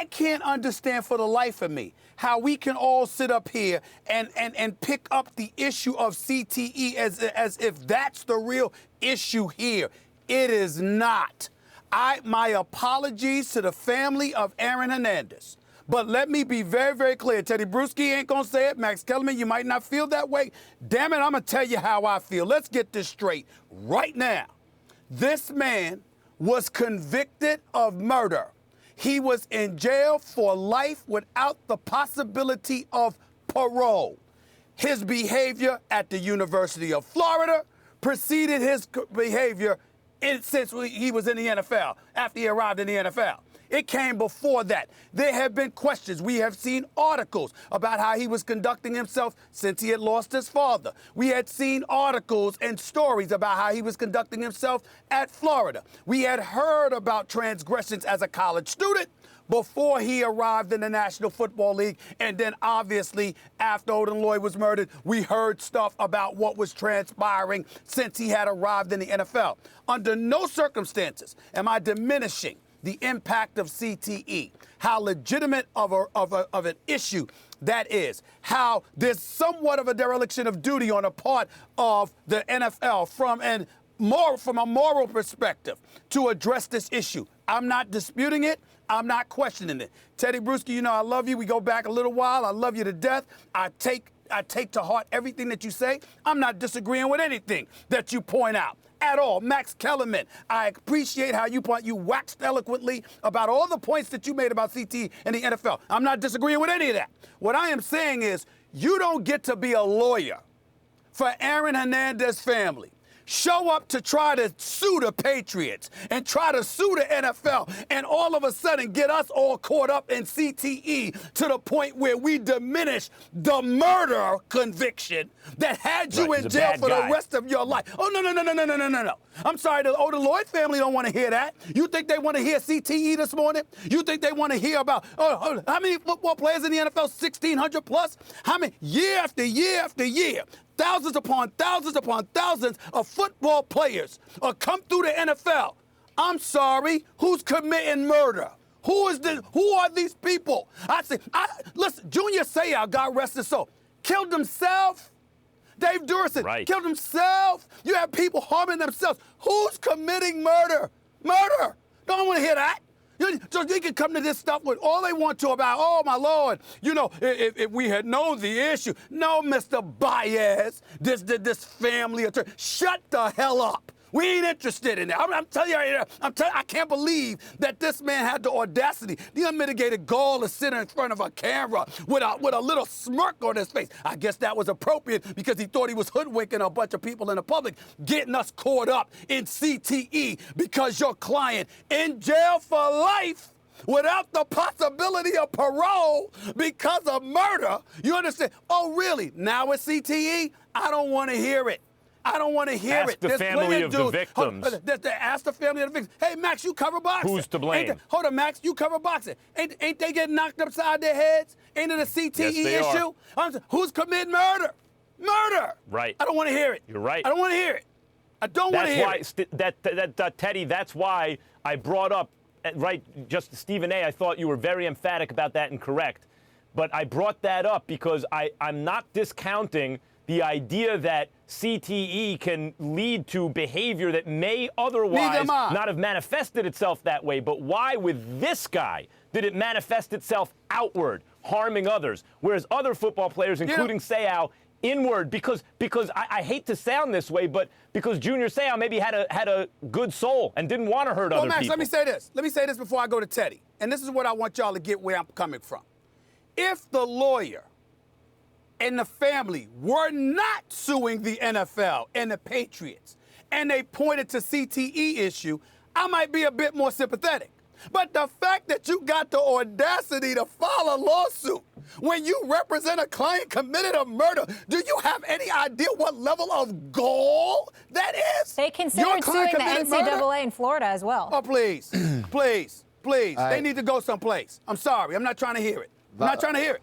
I can't understand for the life of me how we can all sit up here and pick up the issue of CTE as if that's the real issue here. It is not. My apologies to the family of Aaron Hernandez. But let me be very, very clear. Teddy Bruschi ain't going to say it. Max Kellerman, you might not feel that way. Damn it, I'm going to tell you how I feel. Let's get this straight right now. This man was convicted of murder. He was in jail for life without the possibility of parole. His behavior at the University of Florida preceded his behavior since he was in the NFL, after he arrived in the NFL. It came before that. There have been questions. We have seen articles about how he was conducting himself since he had lost his father. We had seen articles and stories about how he was conducting himself at Florida. We had heard about transgressions as a college student before he arrived in the National Football League. And then obviously after Odin Lloyd was murdered, we heard stuff about what was transpiring since he had arrived in the NFL. Under no circumstances am I diminishing the impact of CTE, how legitimate of an issue that is, how there's somewhat of a dereliction of duty on the part of the NFL from a moral perspective to address this issue. I'm not disputing it. I'm not questioning it. Teddy Bruschi, you know I love you. We go back a little while. I love you to death. I take to heart everything that you say. I'm not disagreeing with anything that you point out at all. Max Kellerman, I appreciate how you waxed eloquently about all the points that you made about CTE and the NFL. I'm not disagreeing with any of that. What I am saying is you don't get to be a lawyer for Aaron Hernandez family. Show up to try to sue the Patriots and try to sue the NFL and all of a sudden get us all caught up in CTE to the point where we diminish the murder conviction that had you in jail for the rest of your life. Oh, no. I'm sorry, the Odin Lloyd family don't want to hear that. You think they want to hear CTE this morning? You think they want to hear about, how many football players in the NFL, 1,600 plus? How many, year after year after year? Thousands upon thousands of football players come through the NFL. I'm sorry, who's committing murder? Who are these people? Listen, Junior Seau, God rest his soul, killed himself. Dave Durson killed himself. You have people harming themselves. Who's committing murder? Murder. Don't want to hear that. So they can come to this stuff with all they want to about, oh, my Lord, you know, if we had known the issue. No, Mr. Baez, this family attorney, shut the hell up. We ain't interested in that. I'm telling you, I can't believe that this man had the audacity, the unmitigated gall to sit in front of a camera with a little smirk on his face. I guess that was appropriate because he thought he was hoodwinking a bunch of people in the public, getting us caught up in CTE because your client in jail for life without the possibility of parole because of murder. You understand? Oh, really? Now it's CTE? I don't want to hear it. I don't want to hear it. Ask the family of the victims. Ask the family of the victims. Hey, Max, you cover boxing. Who's to blame? Hold on, Max, you cover boxing. Ain't they getting knocked upside their heads? Ain't it a CTE issue? Who's committing murder? Murder. Right. I don't want to hear it. You're right. I don't want to hear it. I don't want to hear it. Teddy, that's why I brought up, just Stephen A., I thought you were very emphatic about that and correct. But I brought that up because I'm not discounting the idea that CTE can lead to behavior that may otherwise not have manifested itself that way. But why with this guy did it manifest itself outward, harming others, whereas other football players, including Seau, inward? Because I hate to sound this way, but because Junior Seau maybe had a good soul and didn't want to hurt other Max, people. let me say this. Let me say this before I go to Teddy. And this is what I want y'all to get where I'm coming from. If the lawyer and the family were not suing the NFL and the Patriots, and they pointed to CTE issue, I might be a bit more sympathetic. But the fact that you got the audacity to file a lawsuit when you represent a client committed a murder, do you have any idea what level of gall that is? They considered suing the NCAA in Florida as well. Oh, please, please. They need to go someplace. I'm sorry. I'm not trying to hear it. I'm not trying to hear it.